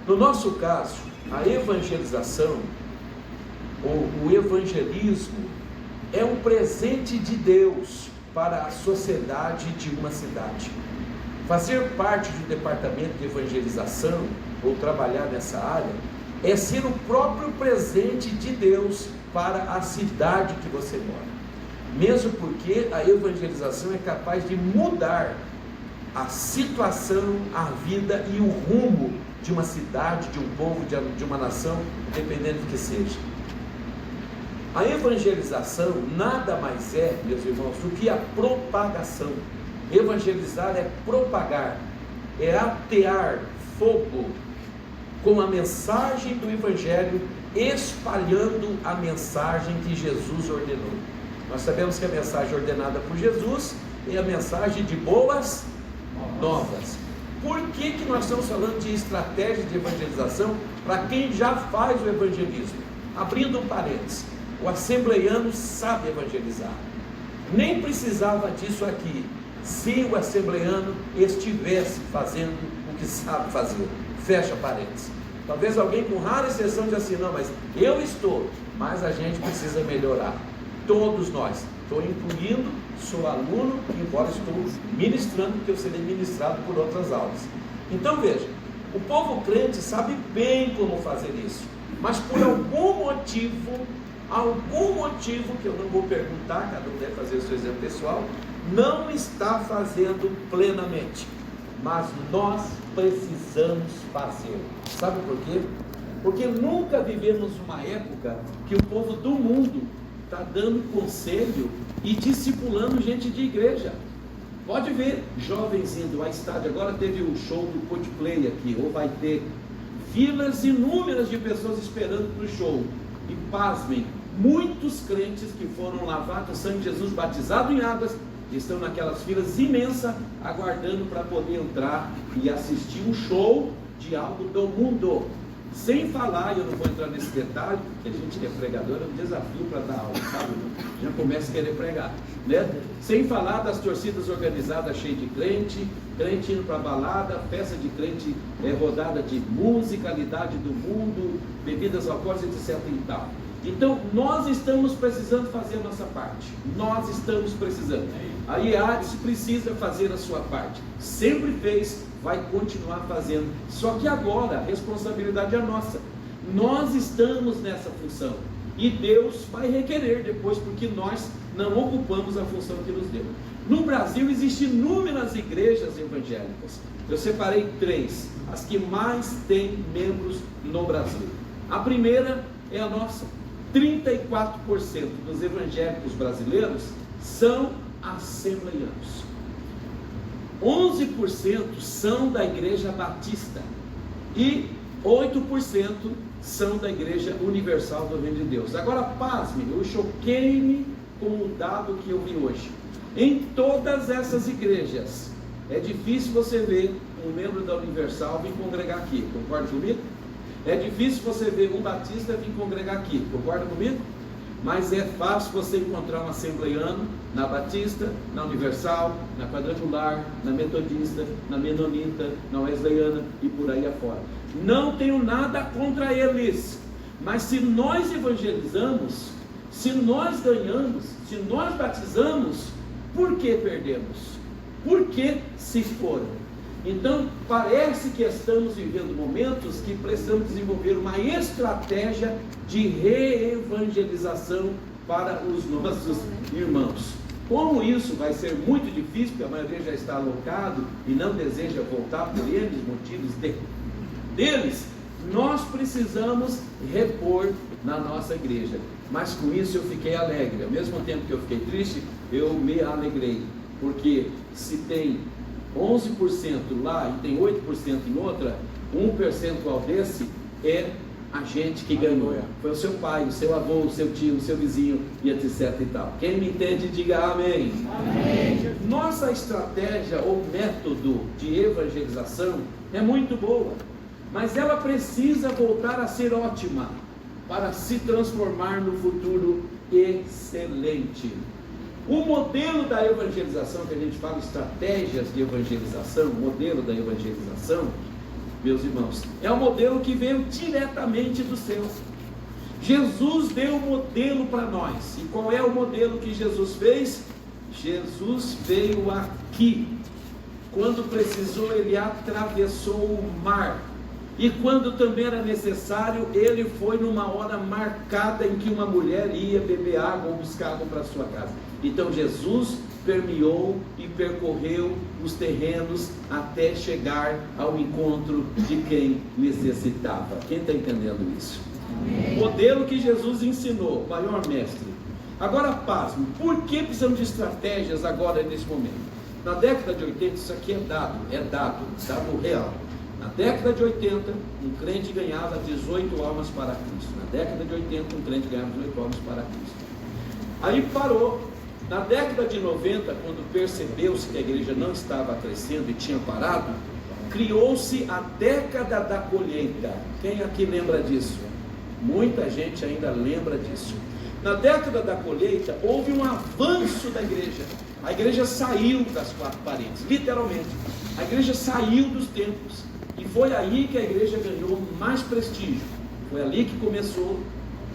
No nosso caso, a evangelização, ou o evangelismo, é um presente de Deus para a sociedade de uma cidade. Fazer parte de um departamento de evangelização, ou trabalhar nessa área, é ser o próprio presente de Deus para a cidade que você mora. Mesmo porque a evangelização é capaz de mudar a situação, a vida e o rumo de uma cidade, de um povo, de uma nação, dependendo do que seja. A evangelização nada mais é, meus irmãos, do que a propagação. Evangelizar é propagar, é atear fogo com a mensagem do Evangelho, espalhando a mensagem que Jesus ordenou. Nós sabemos que a mensagem ordenada por Jesus é a mensagem de boas novas. Por que nós estamos falando de estratégia de evangelização para quem já faz o evangelismo? Abrindo um parênteses, o assembleiano sabe evangelizar. Nem precisava disso aqui, se o assembleiano estivesse fazendo o que sabe fazer. Fecha parênteses. Talvez alguém com rara exceção diga assim, não, mas eu estou, mas a gente precisa melhorar. Todos nós. Estou incluindo, sou aluno, embora estou ministrando, porque eu serei ministrado por outras aulas. Então veja, o povo crente sabe bem como fazer isso, mas por algum motivo que eu não vou perguntar, cada um deve fazer o seu exemplo pessoal, não está fazendo plenamente. Mas nós precisamos fazer. Sabe por quê? Porque nunca vivemos uma época que o povo do mundo está dando conselho e discipulando gente de igreja. Pode ver, jovens indo a estádio. Agora teve o show do Coldplay aqui, ou vai ter filas inúmeras de pessoas esperando para o show. E pasmem, muitos crentes que foram lavados no sangue de Jesus, batizados em águas, estão naquelas filas imensas, aguardando para poder entrar e assistir um show de algo do mundo. Sem falar, eu não vou entrar nesse detalhe, porque a gente é pregador, é um desafio para dar aula, sabe? Já começa a querer pregar, né? Sem falar das torcidas organizadas cheias de crente indo para balada, festa de crente, rodada de musicalidade do mundo, bebidas alcoólicas, etc. e tal. Então, nós estamos precisando fazer a nossa parte. Nós estamos precisando. A IADS precisa fazer a sua parte. Sempre fez, vai continuar fazendo. Só que agora a responsabilidade é nossa. Nós estamos nessa função. E Deus vai requerer depois, porque nós não ocupamos a função que nos deu. No Brasil existem inúmeras igrejas evangélicas. Eu separei 3, as que mais têm membros no Brasil. A primeira é a nossa. 34% dos evangélicos brasileiros são assembleianos. 11% são da Igreja Batista e 8% são da Igreja Universal do Reino de Deus. Agora, pasme, eu choquei-me com um dado que eu vi hoje. Em todas essas igrejas, é difícil você ver um membro da Universal vir congregar aqui, concorda comigo? É difícil você ver um batista vir congregar aqui, concorda comigo? Mas é fácil você encontrar um assembleiano na Batista, na Universal, na Quadrangular, na Metodista, na Menonita, na Wesleyana e por aí afora. Não tenho nada contra eles, mas se nós evangelizamos, se nós ganhamos, se nós batizamos, por que perdemos? Por que se foram? Então, parece que estamos vivendo momentos que precisamos desenvolver uma estratégia de reevangelização para os nossos irmãos. Como isso vai ser muito difícil, porque a maioria já está alocado e não deseja voltar por eles, motivos deles, nós precisamos repor na nossa igreja. Mas com isso eu fiquei alegre. Ao mesmo tempo que eu fiquei triste, eu me alegrei, porque se tem 11% lá e tem 8% em outra, um percentual desse é a gente que ganhou. Foi o seu pai, o seu avô, o seu tio, o seu vizinho e etc e tal. Quem me entende, diga amém. Amém. Nossa estratégia ou método de evangelização é muito boa, mas ela precisa voltar a ser ótima para se transformar no futuro excelente. O modelo da evangelização, que a gente fala estratégias de evangelização, modelo da evangelização, meus irmãos, é um modelo que veio diretamente do céu. Jesus deu o modelo para nós. E qual é o modelo que Jesus fez? Jesus veio aqui. Quando precisou, ele atravessou o mar. E quando também era necessário, ele foi numa hora marcada em que uma mulher ia beber água ou buscar água para sua casa. Então Jesus permeou e percorreu os terrenos até chegar ao encontro de quem necessitava. Quem está entendendo isso? Amém. Modelo que Jesus ensinou, maior mestre. Agora pasme, por que precisamos de estratégias agora nesse momento? Na década de 80, isso aqui é dado real. Na década de 80, um crente ganhava 18 almas para Cristo. Na década de 80, um crente ganhava 18 almas para Cristo. Aí parou. Na década de 90, quando percebeu-se que a igreja não estava crescendo e tinha parado, criou-se a década da colheita. Quem aqui lembra disso? Muita gente ainda lembra disso. Na década da colheita, houve um avanço da igreja. A igreja saiu das quatro paredes, literalmente. A igreja saiu dos templos. E foi aí que a igreja ganhou mais prestígio. Foi ali que começou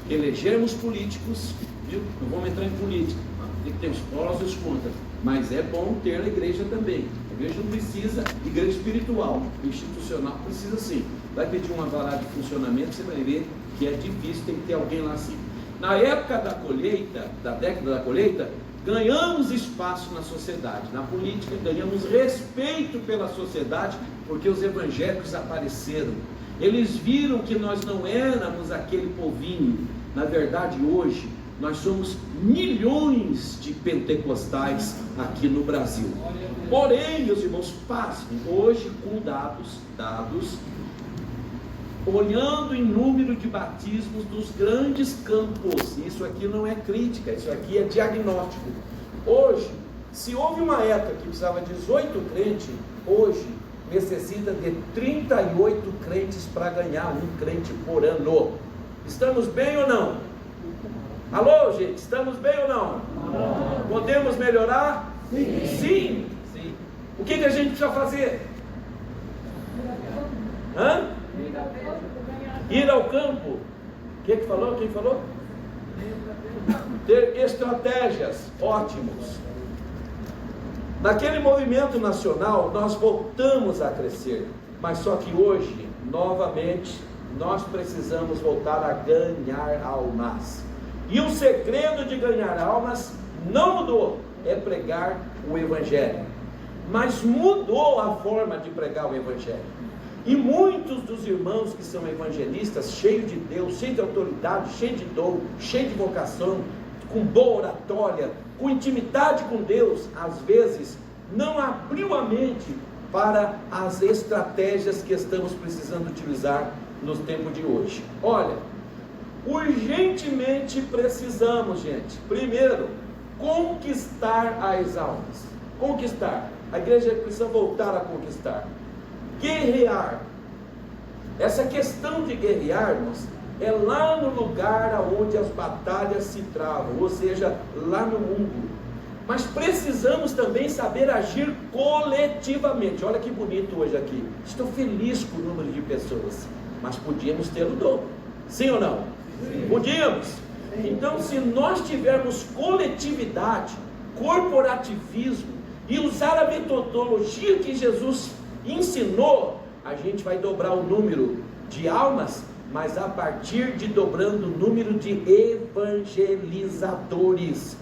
a elegermos políticos, viu? Não vamos entrar em política, tem que ter os prós e os contras. Mas é bom ter a igreja também. A igreja não precisa, igreja espiritual, institucional, precisa sim. Vai pedir uma vara de funcionamento, você vai ver que é difícil, tem que ter alguém lá assim. Na época da colheita, da década da colheita, ganhamos espaço na sociedade, na política, ganhamos respeito pela sociedade, porque os evangélicos apareceram. Eles viram que nós não éramos aquele povinho. Na verdade, hoje, nós somos milhões de pentecostais aqui no Brasil. Porém, meus irmãos, pasmem, hoje com dados, olhando em número de batismos dos grandes campos, isso aqui não é crítica, isso aqui é diagnóstico. Hoje, se houve uma época que precisava de 18 crentes, hoje necessita de 38 crentes para ganhar um crente por ano. Estamos bem ou não? Alô, gente, estamos bem ou não? Podemos melhorar? Sim. O que a gente precisa fazer? Ir ao campo. Quem falou? Ter estratégias. Ótimos. Naquele movimento nacional, nós voltamos a crescer. Mas só que hoje, novamente, nós precisamos voltar a ganhar almas. E o segredo de ganhar almas não mudou, é pregar o Evangelho. Mas mudou a forma de pregar o Evangelho. E muitos dos irmãos que são evangelistas, cheios de Deus, cheios de autoridade, cheios de dom, cheios de vocação, com boa oratória, com intimidade com Deus, às vezes não abriu a mente para as estratégias que estamos precisando utilizar nos tempos de hoje. Olha, urgentemente precisamos, gente, primeiro, conquistar as almas. Conquistar. A igreja precisa voltar a conquistar. Guerrear. Essa questão de guerrear, irmãos, é lá no lugar onde as batalhas se travam, ou seja, lá no mundo. Mas precisamos também saber agir coletivamente. Olha que bonito hoje aqui. Estou feliz com o número de pessoas, mas podíamos ter o dobro. Sim ou não? Sim. Podíamos. Sim. Então, se nós tivermos coletividade, corporativismo e usar a metodologia que Jesus ensinou, a gente vai dobrar o número de almas, mas a partir de dobrando o número de evangelizadores.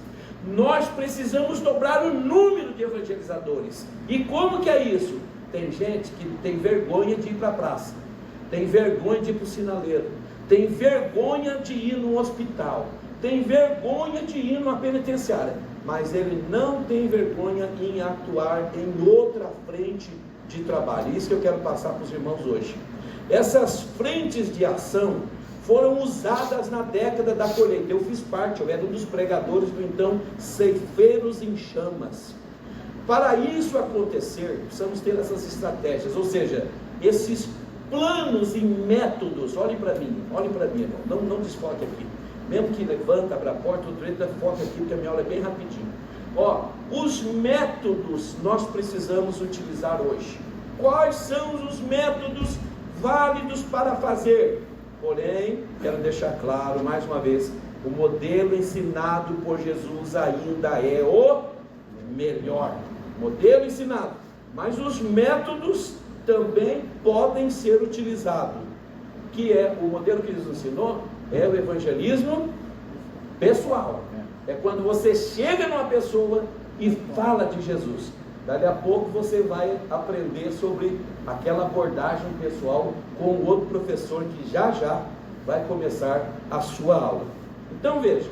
Nós precisamos dobrar o número de evangelizadores. E como que é isso? Tem gente que tem vergonha de ir para a praça, tem vergonha de ir para o sinaleiro, tem vergonha de ir no hospital, tem vergonha de ir numa penitenciária, mas ele não tem vergonha em atuar em outra frente de trabalho. Isso que eu quero passar para os irmãos hoje. Essas frentes de ação foram usadas na década da colheita. Eu fiz parte, eu era um dos pregadores do então Ceifeiros em Chamas. Para isso acontecer, precisamos ter essas estratégias, ou seja, esses planos e métodos. Olhe para mim, irmão, não desfoque aqui. Mesmo que levanta, abra a porta, o direito foca aqui, porque a minha aula é bem rapidinho. Os métodos nós precisamos utilizar hoje. Quais são os métodos válidos para fazer. Porém, quero deixar claro mais uma vez, o modelo ensinado por Jesus ainda é o melhor. Modelo ensinado, mas os métodos também podem ser utilizados. Que é o modelo que Jesus ensinou, é o evangelismo pessoal. É quando você chega numa pessoa e fala de Jesus. Daqui a pouco você vai aprender sobre aquela abordagem pessoal com o outro professor que já vai começar a sua aula. Então veja,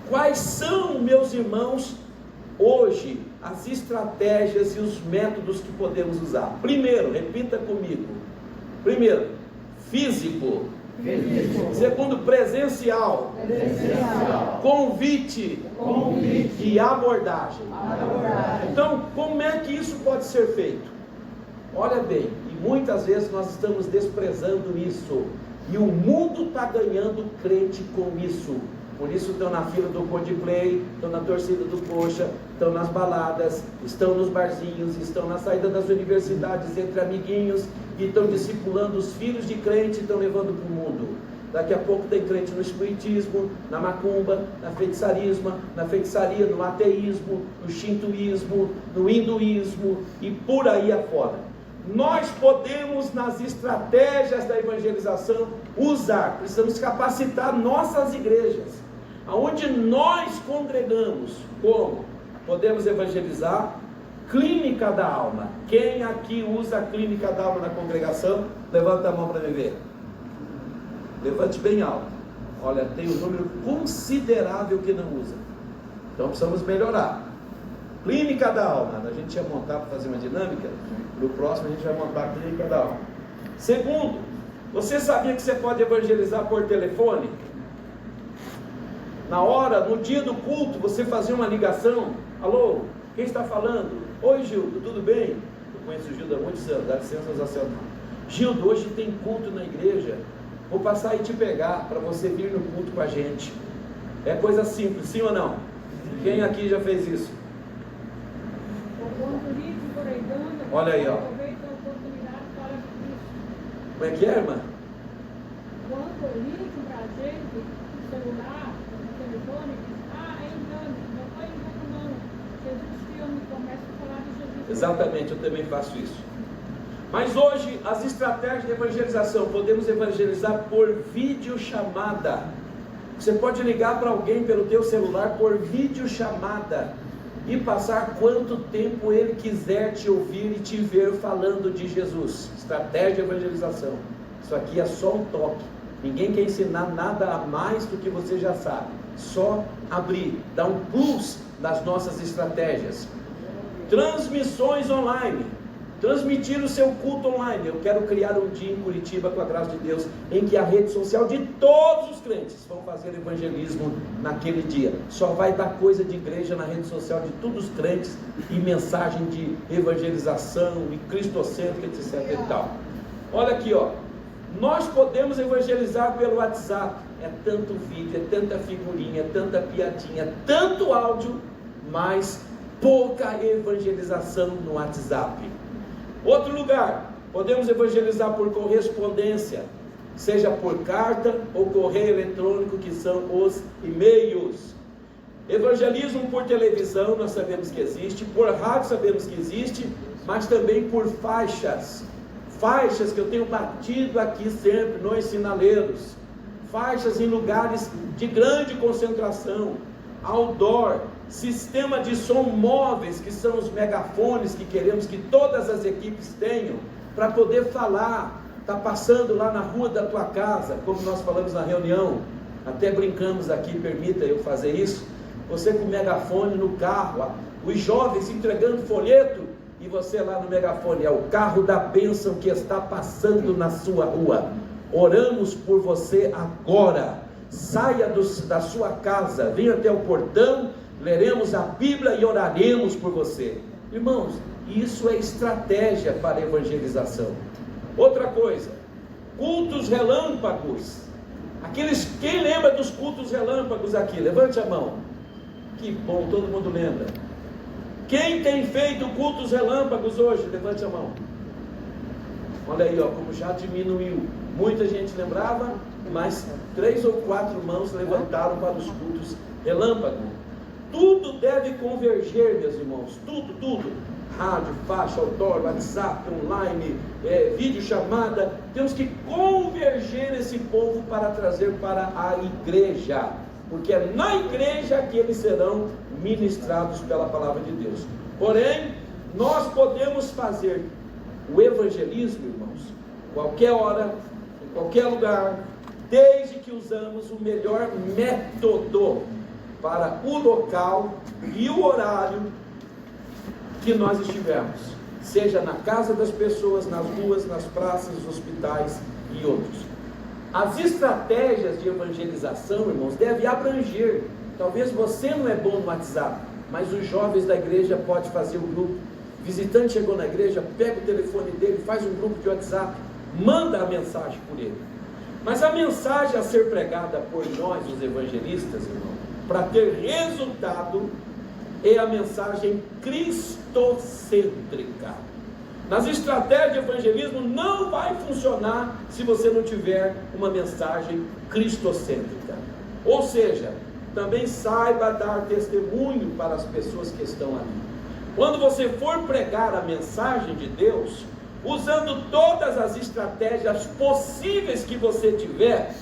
quais são, meus irmãos, hoje as estratégias e os métodos que podemos usar? Primeiro, repita comigo. Primeiro, físico. Segundo, presencial. Convite. E abordagem. Então, como é que isso pode ser feito? Olha bem, e muitas vezes nós estamos desprezando isso, e o mundo está ganhando crente com isso. Por isso estão na fila do Coldplay, estão na torcida do Coxa, estão nas baladas, estão nos barzinhos, estão na saída das universidades entre amiguinhos, e estão discipulando os filhos de crente e estão levando para o mundo. Daqui a pouco tem crente no espiritismo, na macumba, na feitiçaria, no ateísmo, no shintoísmo, no hinduísmo e por aí afora. Nós podemos, nas estratégias da evangelização, usar, precisamos capacitar nossas igrejas, aonde nós congregamos. Como? Podemos evangelizar clínica da alma. Quem aqui usa a clínica da alma na congregação? Levanta a mão para me ver. Levante bem alto. Olha, tem um número considerável que não usa. Então precisamos melhorar. Clínica da alma. A gente ia montar para fazer uma dinâmica. No próximo a gente vai montar a clínica da alma. Segundo, você sabia que você pode evangelizar por telefone? Na hora, no dia do culto, você fazia uma ligação. Alô, quem está falando? Oi, Gildo, tudo bem? Eu conheço o Gildo há muitos anos, dá licença, Zé. Gildo, hoje tem culto na igreja. Vou passar e te pegar para você vir no culto com a gente. É coisa simples, sim ou não? Quem aqui já fez isso? Olha aí, ó. Como é que é, irmã? Quando eu ligo para a gente, no celular, no telefone, é engano, não foi engano não. Jesus que eu me começo a falar de Jesus. Exatamente, eu também faço isso. Mas hoje, as estratégias de evangelização, podemos evangelizar por videochamada. Você pode ligar para alguém pelo teu celular por videochamada e passar quanto tempo ele quiser te ouvir e te ver falando de Jesus. Estratégia de evangelização. Isso aqui é só um toque. Ninguém quer ensinar nada a mais do que você já sabe. Só abrir, dar um plus nas nossas estratégias. Transmissões online. Transmitir o seu culto online. Eu quero criar um dia em Curitiba, com a graça de Deus, em que a rede social de todos os crentes vão fazer evangelismo naquele dia. Só vai dar coisa de igreja na rede social de todos os crentes, e mensagem de evangelização e cristocêntrica, etc e tal. Olha aqui, ó. Nós podemos evangelizar pelo WhatsApp. É tanto vídeo, é tanta figurinha, é tanta piadinha, é tanto áudio, mas pouca evangelização no WhatsApp. Outro lugar, podemos evangelizar por correspondência, seja por carta ou correio eletrônico, que são os e-mails. Evangelismo por televisão, nós sabemos que existe, por rádio sabemos que existe, mas também por faixas que eu tenho batido aqui sempre nos sinaleiros, faixas em lugares de grande concentração, outdoor, sistema de som móveis, que são os megafones que queremos que todas as equipes tenham, para poder falar. Está passando lá na rua da tua casa, como nós falamos na reunião, até brincamos aqui, permita eu fazer isso, você com o megafone no carro, os jovens entregando folheto, e você lá no megafone, é o carro da bênção que está passando na sua rua. Oramos por você agora. Saia da sua casa, venha até o portão, leremos a Bíblia e oraremos por você. Irmãos, isso é estratégia para evangelização. Outra coisa, cultos relâmpagos. Quem lembra dos cultos relâmpagos aqui? Levante a mão. Que bom, todo mundo lembra. Quem tem feito cultos relâmpagos hoje? Levante a mão. Olha aí, ó, como já diminuiu. Muita gente lembrava, mas 3 ou 4 mãos levantaram para os cultos relâmpago. Tudo deve converger, meus irmãos, tudo. Rádio, faixa, outdoor, WhatsApp, online, vídeo chamada. Temos que converger esse povo para trazer para a igreja, porque é na igreja que eles serão ministrados pela palavra de Deus. Porém, nós podemos fazer o evangelismo, irmãos, qualquer hora, em qualquer lugar, desde que usamos o melhor método para o local e o horário que nós estivermos, seja na casa das pessoas, nas ruas, nas praças, nos hospitais e outros. As estratégias de evangelização, irmãos, devem abranger. Talvez você não é bom no WhatsApp, mas os jovens da igreja podem fazer um grupo. Visitante chegou na igreja, pega o telefone dele, faz um grupo de WhatsApp, manda a mensagem por ele. Mas a mensagem a ser pregada por nós, os evangelistas, irmão, para ter resultado, é a mensagem cristocêntrica. Nas estratégias de evangelismo não vai funcionar se você não tiver uma mensagem cristocêntrica. Ou seja, também saiba dar testemunho para as pessoas que estão ali. Quando você for pregar a mensagem de Deus, usando todas as estratégias possíveis que você tiver,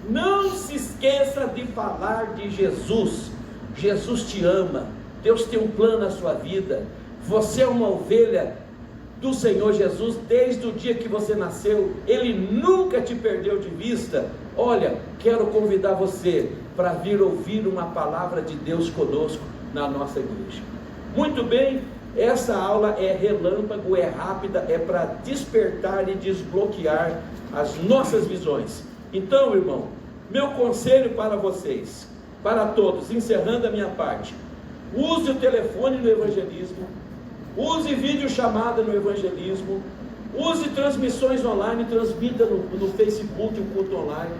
não se esqueça de falar de Jesus. Jesus te ama, Deus tem um plano na sua vida, você é uma ovelha do Senhor Jesus desde o dia que você nasceu, Ele nunca te perdeu de vista. Olha, quero convidar você para vir ouvir uma palavra de Deus conosco na nossa igreja. Muito bem, essa aula é relâmpago, é rápida, é para despertar e desbloquear as nossas visões. Então, irmão, meu conselho para vocês, para todos, encerrando a minha parte: use o telefone no evangelismo, use videochamada no evangelismo, use transmissões online, transmita no Facebook o culto online,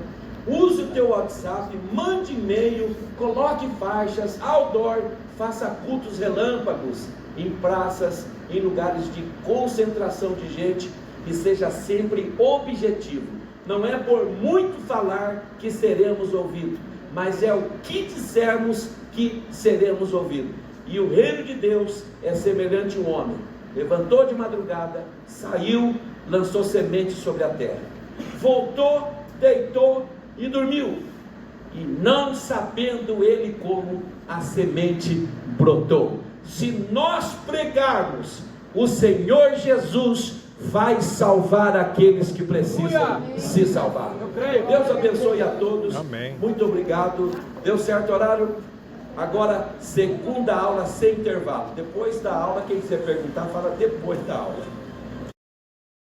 use o teu WhatsApp, mande e-mail, coloque faixas, outdoor, faça cultos relâmpagos em praças, em lugares de concentração de gente, e seja sempre objetivo. Não é por muito falar que seremos ouvidos, mas é o que dissermos que seremos ouvidos. E o reino de Deus é semelhante a um homem, levantou de madrugada, saiu, lançou semente sobre a terra, voltou, deitou e dormiu, e não sabendo ele como a semente brotou. Se nós pregarmos, o Senhor Jesus vai salvar aqueles que precisam se salvar. Deus abençoe a todos. Amém. Muito obrigado. Deu certo o horário? Agora, segunda aula sem intervalo. Depois da aula, quem quiser perguntar, fala depois da aula.